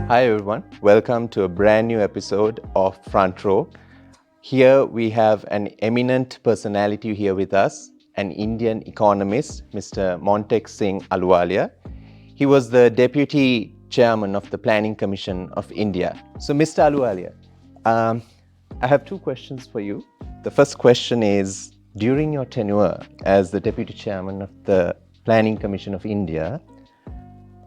Hi everyone, welcome to a brand new episode of Front Row. Here we have an eminent personality here with us, an Indian economist, Mr. Montek Singh Ahluwalia. He was the Deputy Chairman of the Planning Commission of India. So Mr. Ahluwalia, I have two questions for you. The first question is, during your tenure as the Deputy Chairman of the Planning Commission of India,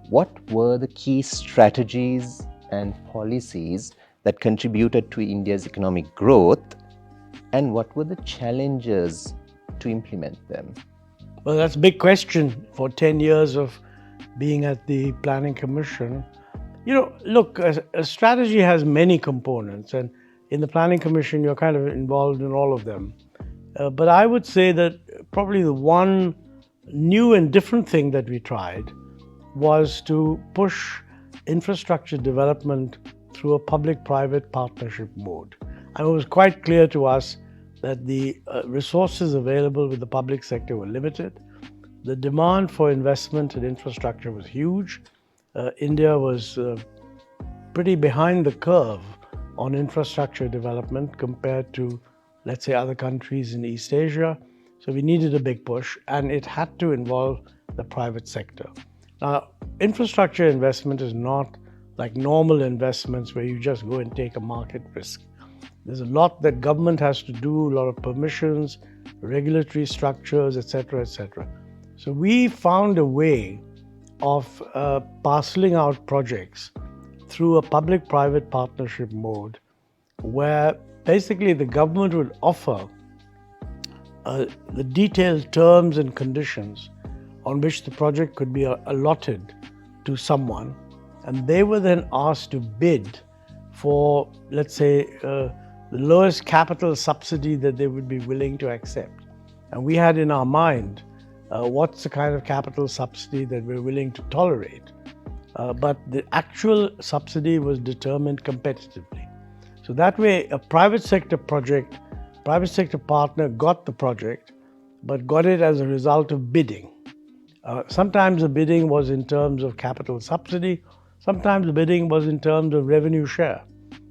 what were the key strategies and policies that contributed to India's economic growth, and what were the challenges to implement them? Well, that's a big question for 10 years of being at the Planning Commission. Look, a strategy has many components, and in the Planning Commission, you're kind of involved in all of them. But I would say that probably the one new and different thing that we tried was to push infrastructure development through a public-private partnership mode. And it was quite clear to us that the resources available with the public sector were limited. The demand for investment in infrastructure was huge. India was pretty behind the curve on infrastructure development compared to, let's say, other countries in East Asia. So we needed a big push, and it had to involve the private sector. Now, infrastructure investment is not like normal investments where you just go and take a market risk. There's a lot that government has to do, a lot of permissions, regulatory structures, etc., etc. So we found a way of parceling out projects through a public-private partnership mode where basically the government would offer the detailed terms and conditions on which the project could be allotted to someone, and they were then asked to bid for, let's say, the lowest capital subsidy that they would be willing to accept. And we had in our mind what's the kind of capital subsidy that we're willing to tolerate. But the actual subsidy was determined competitively. So that way, a private sector partner got the project, but got it as a result of bidding. Sometimes the bidding was in terms of capital subsidy, sometimes the bidding was in terms of revenue share.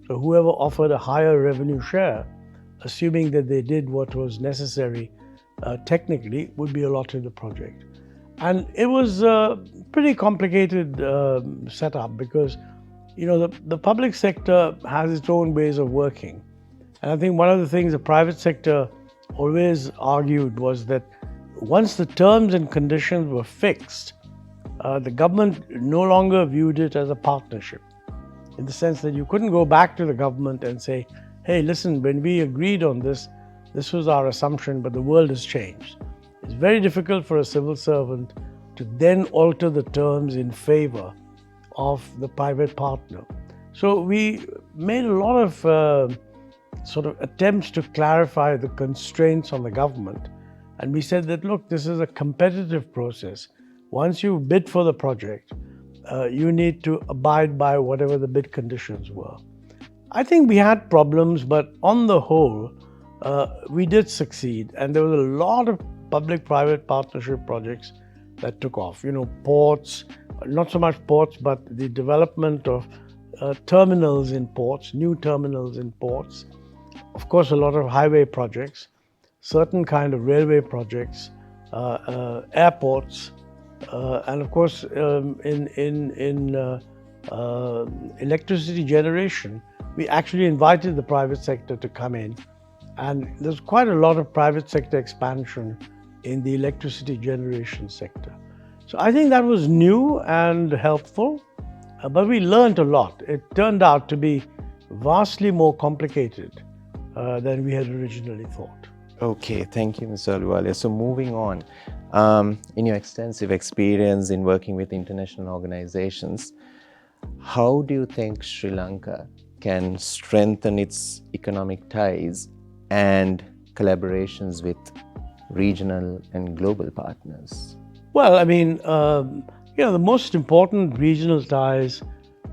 So whoever offered a higher revenue share, assuming that they did what was necessary technically, would be allotted the project. And it was a pretty complicated setup because, the public sector has its own ways of working. And I think one of the things the private sector always argued was that once the terms and conditions were fixed, the government no longer viewed it as a partnership, in the sense that you couldn't go back to the government and say, hey, listen, when we agreed on this, this was our assumption, but the world has changed. It's very difficult for a civil servant to then alter the terms in favor of the private partner. So we made a lot of sort of attempts to clarify the constraints on the government. And we said that, look, this is a competitive process. Once you bid for the project, you need to abide by whatever the bid conditions were. I think we had problems, but on the whole, we did succeed. And there was a lot of public-private partnership projects that took off. Ports, not so much ports, but the development of terminals in ports, new terminals in ports. Of course, a lot of highway projects, certain kind of railway projects, airports, and of course in electricity generation, we actually invited the private sector to come in, and there's quite a lot of private sector expansion in the electricity generation sector. So I think that was new and helpful, but we learned a lot. It turned out to be vastly more complicated than we had originally thought. Okay, thank you, Mr. Ahluwalia. So moving on, in your extensive experience in working with international organizations, how do you think Sri Lanka can strengthen its economic ties and collaborations with regional and global partners? Well, I mean, the most important regional ties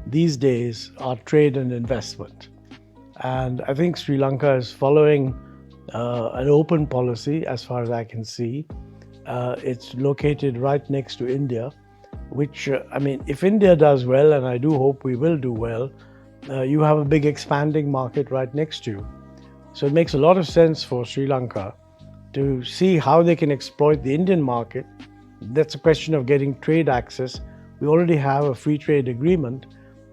these days are trade and investment. And I think Sri Lanka is following an open policy as far as I can see. It's located right next to India. which, if India does well, and I do hope we will do well, you have a big expanding market right next to you. So it makes a lot of sense for Sri Lanka to see how they can exploit the Indian market. That's a question of getting trade access. We already have a free trade agreement.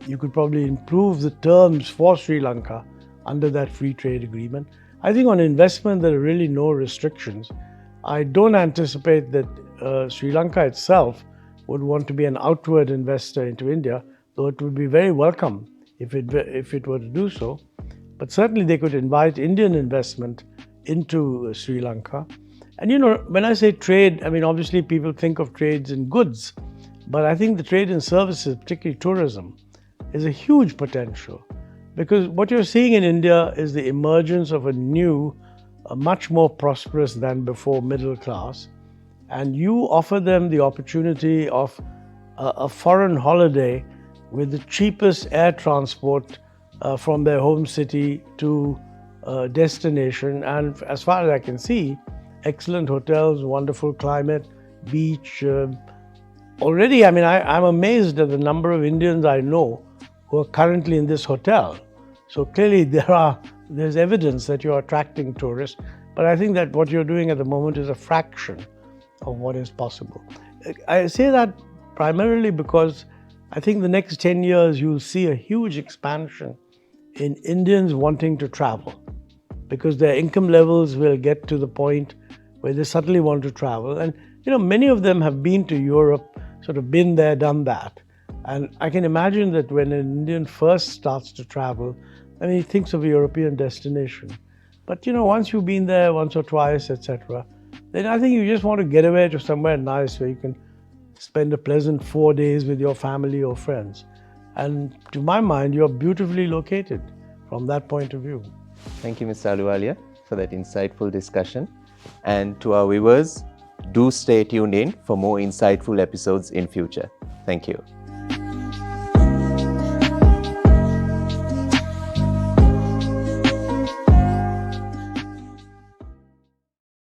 You could probably improve the terms for Sri Lanka under that free trade agreement. I think on investment, there are really no restrictions. I don't anticipate that Sri Lanka itself would want to be an outward investor into India, though it would be very welcome if it were to do so. But certainly they could invite Indian investment into Sri Lanka. And when I say trade, obviously people think of trades in goods, but I think the trade in services, particularly tourism, is a huge potential. Because what you're seeing in India is the emergence of a new, much more prosperous than before middle class. And you offer them the opportunity of a foreign holiday with the cheapest air transport from their home city to destination. And as far as I can see, excellent hotels, wonderful climate, beach. Already, I'm amazed at the number of Indians I know who are currently in this hotel. So clearly there's evidence that you're attracting tourists, but I think that what you're doing at the moment is a fraction of what is possible. I say that primarily because I think the next 10 years you'll see a huge expansion in Indians wanting to travel, because their income levels will get to the point where they suddenly want to travel. And many of them have been to Europe, sort of been there, done that. And I can imagine that when an Indian first starts to travel, he thinks of a European destination. But once you've been there once or twice, etc., then I think you just want to get away to somewhere nice where you can spend a pleasant 4 days with your family or friends. And to my mind, you're beautifully located from that point of view. Thank you, Mr. Ahluwalia, for that insightful discussion. And to our viewers, do stay tuned in for more insightful episodes in future. Thank you.